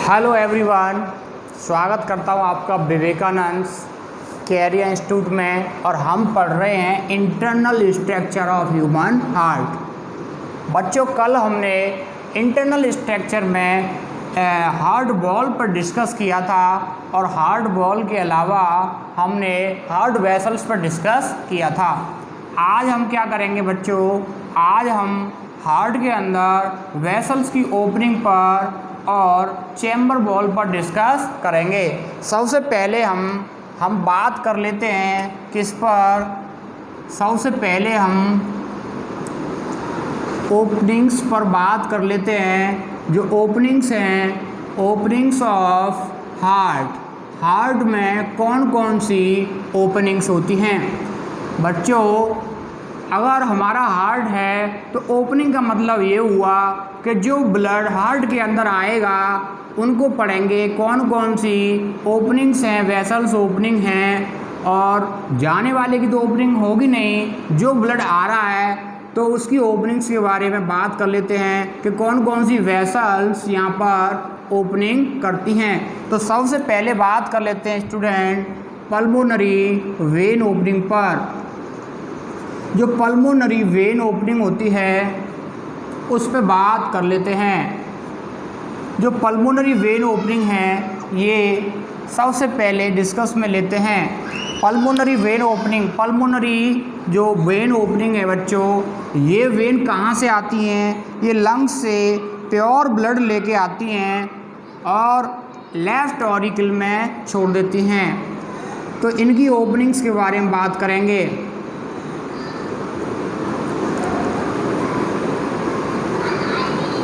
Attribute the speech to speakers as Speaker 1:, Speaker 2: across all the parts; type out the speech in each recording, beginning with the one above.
Speaker 1: Hello everyone, स्वागत करता हूँ आपका विवेकानंद कैरियर इंस्टीट्यूट में। और हम पढ़ रहे हैं internal structure of human heart. बच्चों, कल हमने इंटरनल स्ट्रक्चर में हार्ट बॉल पर डिस्कस किया था और हार्ट बॉल के अलावा हमने हार्ट वेसल्स पर डिस्कस किया था। आज हम क्या करेंगे बच्चों, आज हम हार्ट के अंदर वेसल्स की ओपनिंग पर और चैम्बर वॉल पर डिस्कस करेंगे। सबसे पहले हम बात कर लेते हैं किस पर। सबसे पहले हम ओपनिंग्स पर बात कर लेते हैं। जो ओपनिंग्स हैं, ओपनिंग्स ऑफ हार्ट में कौन कौन सी ओपनिंग्स होती हैं। बच्चों, अगर हमारा हार्ट है तो ओपनिंग का मतलब ये हुआ कि जो ब्लड हार्ट के अंदर आएगा उनको पढ़ेंगे कौन कौन सी ओपनिंग्स हैं, वेसल्स ओपनिंग हैं। और जाने वाले की तो ओपनिंग होगी नहीं, जो ब्लड आ रहा है तो उसकी ओपनिंग्स के बारे में बात कर लेते हैं कि कौन कौन सी वेसल्स यहाँ पर ओपनिंग करती हैं। तो सबसे पहले बात कर लेते हैं स्टूडेंट पल्मोनरी वेन ओपनिंग पर। जो पल्मोनरी वेन ओपनिंग होती है उस पर बात कर लेते हैं। जो पल्मोनरी वेन ओपनिंग है ये सबसे पहले डिस्कस में लेते हैं। पल्मोनरी वेन ओपनिंग, पल्मोनरी जो वेन ओपनिंग है बच्चों, ये वेन कहाँ से आती हैं? ये लंग्स से प्योर ब्लड लेके आती हैं और लेफ्ट ऑरिकल में छोड़ देती हैं। तो इनकी ओपनिंग्स के बारे में बात करेंगे।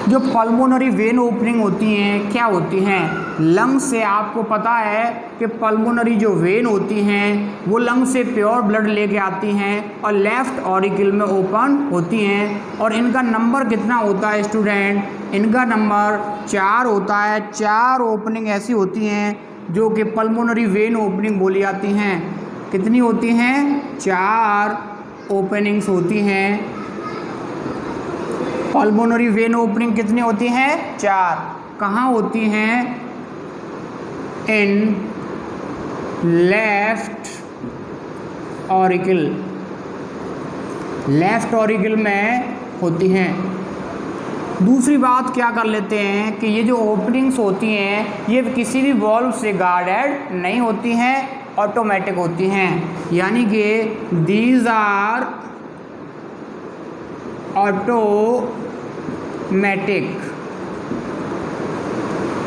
Speaker 1: जो पल्मोनरी वेन ओपनिंग होती हैं क्या होती हैं? लंग्स से, आपको पता है कि पल्मोनरी जो वेन होती हैं वो लंग्स से प्योर ब्लड लेके आती हैं और लेफ़्ट ऑरिकल में ओपन होती हैं। और इनका नंबर कितना होता है स्टूडेंट? इनका नंबर 4 होता है। 4 ओपनिंग ऐसी होती हैं जो कि पल्मोनरी वेन ओपनिंग बोली जाती हैं। कितनी होती हैं? 4 ओपनिंग्स होती हैं। पल्मोनरी वेन ओपनिंग कितनी होती हैं? 4। कहाँ होती हैं? In left auricle, left auricle में होती हैं। दूसरी बात क्या कर लेते हैं कि ये जो ओपनिंग्स होती हैं ये किसी भी वॉल्व से गार्डेड नहीं होती हैं, ऑटोमेटिक होती हैं। यानी कि दीज आर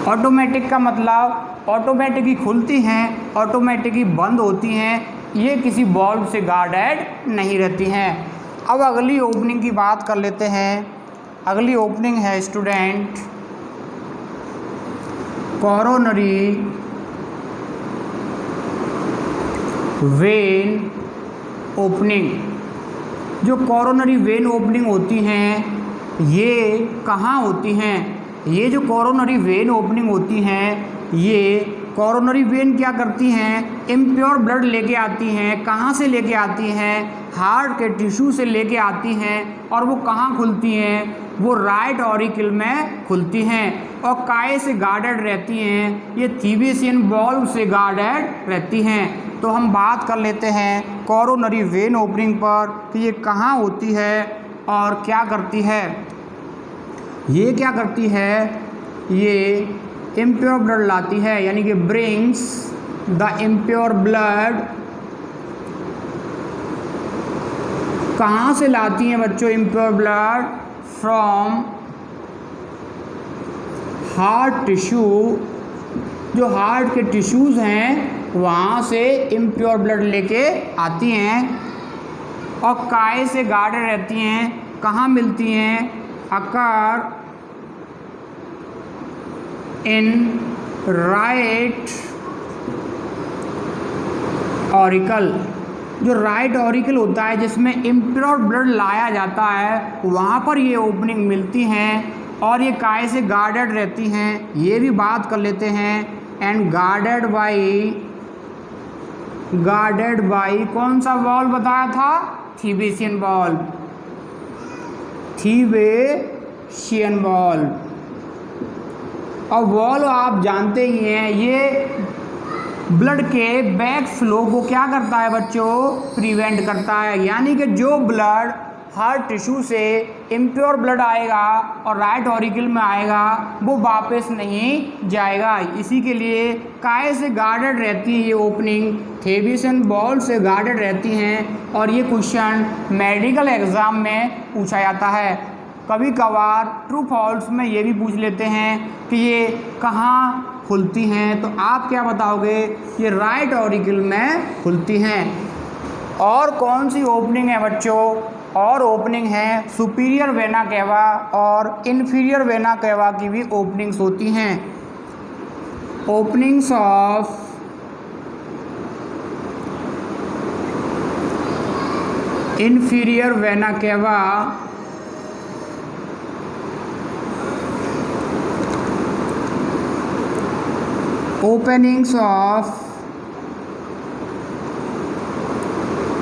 Speaker 1: ऑटोमेटिक का मतलब ऑटोमेटिक ही खुलती हैं, ऑटोमेटिक ही बंद होती हैं, ये किसी बॉल्व से गार्डेड नहीं रहती हैं। अब अगली ओपनिंग की बात कर लेते हैं। अगली ओपनिंग है स्टूडेंट कोरोनरी वेन ओपनिंग। जो कोरोनरी वेन ओपनिंग होती हैं ये कहाँ होती हैं? ये जो कोरोनरी वेन ओपनिंग होती हैं, ये कोरोनरी वेन क्या करती हैं? इम्प्योर ब्लड लेके आती हैं। कहाँ से लेके आती हैं? हार्ट के टिश्यू से लेके आती हैं। और वो कहाँ खुलती हैं? वो राइट ऑरिकल में खुलती हैं और काय से गार्डेड रहती हैं? ये थीबियन वॉल्व से गार्डेड रहती हैं। तो हम बात कर लेते हैं कोरोनरी वेन ओपनिंग पर कि ये कहाँ होती है और क्या करती है। ये क्या करती है? ये इम्प्योर ब्लड लाती है, यानी कि ब्रिंग्स द इम्प्योर ब्लड। कहाँ से लाती हैं बच्चों impure blood? From heart tissue. जो हार्ट के टिश्यूज़ हैं वहाँ से इम्प्योर ब्लड लेके आती हैं और काय से गार्डेड रहती हैं। कहाँ मिलती हैं? अकर इन राइट ऑरिकल। जो राइट ऑरिकल होता है जिसमें इम्प्योर ब्लड लाया जाता है वहाँ पर ये ओपनिंग मिलती हैं और ये काय से गार्डेड रहती हैं। ये भी बात कर लेते हैं। एंड गार्डेड बाई कौन सा वॉल्व बताया था? थीबियन वॉल्व, थीबियन वॉल्व। और वॉल्व आप जानते ही हैं ये ब्लड के बैक फ्लो को क्या करता है बच्चों, प्रिवेंट करता है। यानी कि जो ब्लड हार्ट टिश्यू से इम्प्योर ब्लड आएगा और राइट ऑरिकल में आएगा वो वापस नहीं जाएगा। इसी के लिए काय से गार्डेड रहती है ये ओपनिंग, थेविसन बॉल से गार्डेड रहती हैं। और ये क्वेश्चन मेडिकल एग्ज़ाम में पूछा जाता है। कभी कभार ट्रू फॉल्स में ये भी पूछ लेते हैं कि ये कहाँ खुलती हैं, तो आप क्या बताओगे, ये राइट ऑरिकल में खुलती हैं। और कौन सी ओपनिंग है बच्चों, और ओपनिंग है सुपीरियर वेना केवा और इन्फीरियर वेना केवा की भी ओपनिंग्स होती हैं। ओपनिंग्स ऑफ इन्फीरियर वेना केवा openings of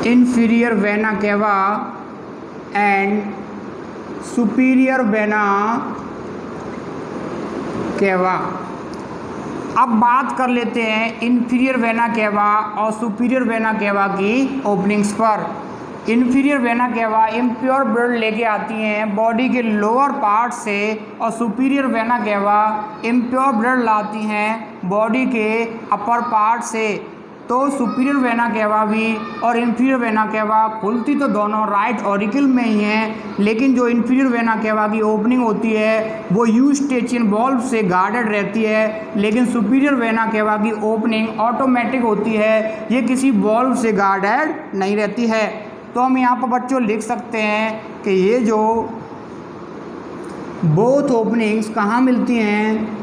Speaker 1: inferior vena cava and superior vena cava। अब बात कर लेते हैं इन्फीरियर वेना केवा और सुपीरियर वेना केवा की ओपनिंग्स पर। इन्फीरियर वेना केवा इम्प्योर ब्लड लेके आती हैं बॉडी के लोअर पार्ट से, और सुपीरियर वेना केवा इम्प्योर ब्लड लाती हैं बॉडी के अपर पार्ट से। तो सुपीरियर वेना केवा भी और इन्फीरियर वेना केवा खुलती तो दोनों राइट ऑरिकल में ही हैं, लेकिन जो इन्फीरियर वेना केवा की ओपनिंग होती है वो यूस्टेचियन वाल्व से गार्डेड रहती है, लेकिन सुपीरियर वेना केवा की ओपनिंग ऑटोमेटिक होती है, ये किसी वाल्व से गार्डेड नहीं रहती है। तो हम यहाँ पर बच्चों लिख सकते हैं कि ये जो बोथ ओपनिंग्स कहाँ मिलती हैं,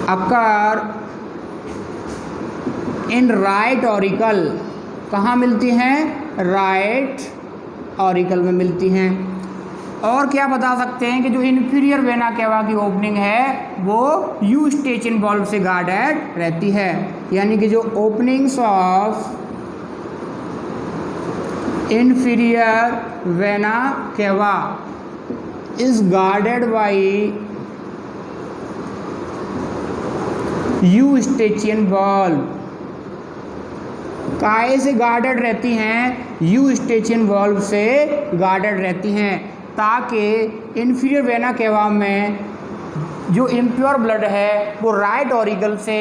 Speaker 1: अकर इन राइट ऑरिकल। कहाँ मिलती हैं, राइट ऑरिकल में मिलती हैं। और क्या बता सकते हैं कि जो इन्फीरियर वेना केवा की ओपनिंग है वो यूस्टेचियन वाल्व से गार्डेड रहती है। यानी कि जो openings of inferior vena cava is guarded by eustachian valve. काय से गार्डेड रहती हैं, यूस्टेचियन वाल्व से गार्डेड रहती हैं, ताकि इन्फीरियर वेना केवा में जो इम्प्योर ब्लड है वो राइट ऑरिकल से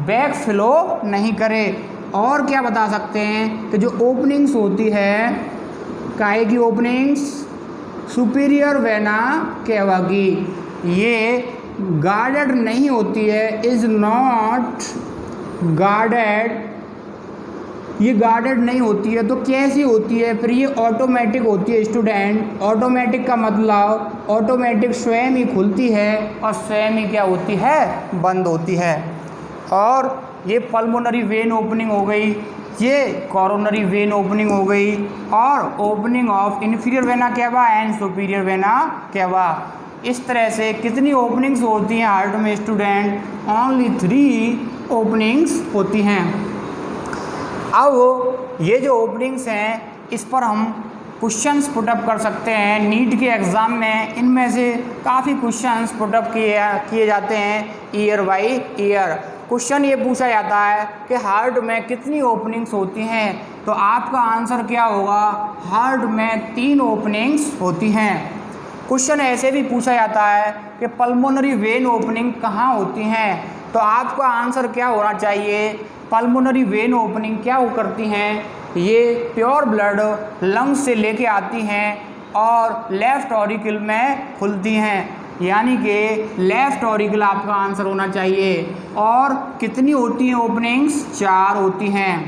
Speaker 1: बैक फ्लो नहीं करे। और क्या बता सकते हैं कि जो ओपनिंग्स होती है काय की ओपनिंग्स, सुपीरियर वेना केवा की, ये गार्डेड नहीं होती है, इज़ नॉट गार्डेड, ये गार्डेड नहीं होती है। तो कैसी होती है फिर, ये ऑटोमेटिक होती है स्टूडेंट। ऑटोमेटिक का मतलब ऑटोमेटिक स्वयं ही खुलती है और स्वयं ही क्या होती है, बंद होती है। और ये पल्मोनरी वेन ओपनिंग हो गई, ये कोरोनरी वेन ओपनिंग हो गई, और opening of inferior vena cava and superior vena केवा। इस तरह से कितनी ओपनिंग्स होती हैं हार्ट में स्टूडेंट, ओनली 3 ओपनिंग्स होती हैं। अब ये जो ओपनिंग्स हैं इस पर हम क्वेश्चंस पुटअप कर सकते हैं नीट के एग्ज़ाम में। इनमें से काफ़ी क्वेश्चंस पुटअप किए जाते हैं ईयर बाय ईयर। क्वेश्चन ये पूछा जाता है कि हार्ट में कितनी ओपनिंग्स होती हैं, तो आपका आंसर क्या होगा, हार्ट में 3 ओपनिंग्स होती हैं। क्वेश्चन ऐसे भी पूछा जाता है कि पल्मोनरी वेन ओपनिंग कहाँ होती हैं, तो आपका आंसर क्या होना चाहिए, पल्मोनरी वेन ओपनिंग क्या वो करती हैं, ये प्योर ब्लड लंग्स से लेके आती हैं और लेफ़्ट ऑरिकल में खुलती हैं। यानी कि लेफ़्ट ऑरिकल आपका आंसर होना चाहिए। और कितनी होती हैं ओपनिंग्स, 4 होती हैं।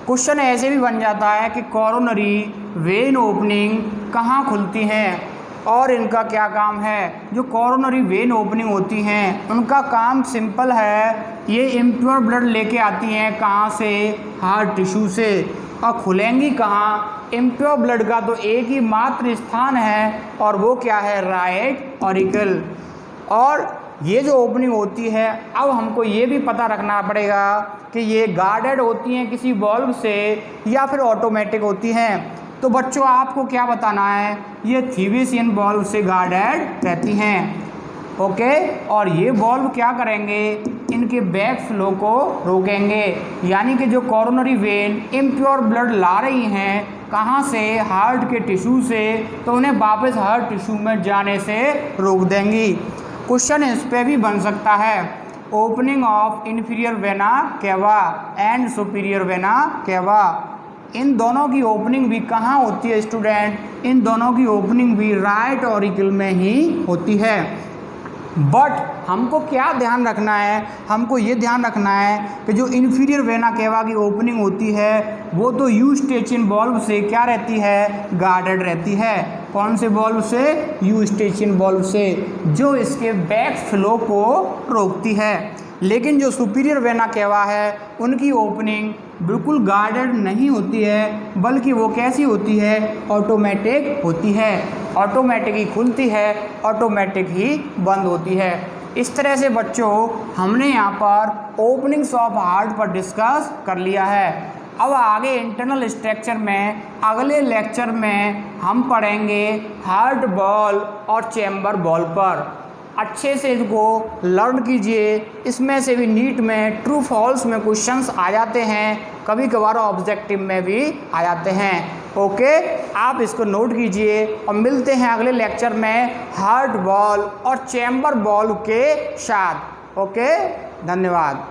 Speaker 1: क्वेश्चन ऐसे भी बन जाता है कि कोरोनरी वेन ओपनिंग कहाँ खुलती हैं और इनका क्या काम है। जो कोरोनरी वेन ओपनिंग होती हैं उनका काम सिंपल है, ये इम्प्योर ब्लड लेके आती हैं कहाँ से, हार्ट टिश्यू से, और खुलेंगी कहाँ, इम्प्योर ब्लड का तो एक ही मात्र स्थान है और वो क्या है, राइट ऑरिकल। और ये जो ओपनिंग होती है, अब हमको ये भी पता रखना पड़ेगा कि ये गार्डेड होती हैं किसी वाल्व से या फिर ऑटोमेटिक होती हैं। तो बच्चों आपको क्या बताना है, ये थीवेसियन बॉल्व से गार्डेड रहती हैं। ओके, और ये बॉल्व क्या करेंगे, इनके बैक फ्लो को रोकेंगे, यानी कि जो कोरोनरी वेन इम्प्योर ब्लड ला रही हैं कहाँ से, हार्ट के टिश्यू से, तो उन्हें वापस हार्ट टिश्यू में जाने से रोक देंगी। क्वेश्चन इस पे भी बन सकता है, opening of inferior vena cava and superior vena cava, इन दोनों की ओपनिंग भी कहाँ होती है स्टूडेंट, इन दोनों की ओपनिंग भी राइट ऑरिकल में ही होती है। बट हमको क्या ध्यान रखना है, हमको ये ध्यान रखना है कि जो इन्फीरियर वेना केवा की ओपनिंग होती है वो तो यूस्टेचियन बॉल्व से क्या रहती है, गार्डेड रहती है। कौन से बॉल्व से, यूस्टेचियन बॉल्व से, जो इसके बैक फ्लो को रोकती है। लेकिन जो सुपीरियर वेना केवा है उनकी ओपनिंग बिल्कुल गार्डेड नहीं होती है, बल्कि वो कैसी होती है, ऑटोमेटिक होती है, ऑटोमेटिक ही खुलती है, ऑटोमेटिक ही बंद होती है। इस तरह से बच्चों हमने यहाँ पर ओपनिंग्स ऑफ हार्ट पर डिस्कस कर लिया है। अब आगे इंटरनल स्ट्रक्चर में अगले लेक्चर में हम पढ़ेंगे हार्ट बॉल और चैम्बर बॉल पर। अच्छे से इसको लर्न कीजिए, इसमें से भी नीट में ट्रू फॉल्स में क्वेश्चंस आ जाते हैं, कभी कभार ऑब्जेक्टिव में भी आ जाते हैं। ओके, आप इसको नोट कीजिए और मिलते हैं अगले लेक्चर में हार्ट बॉल और चैम्बर बॉल के साथ। ओके, धन्यवाद।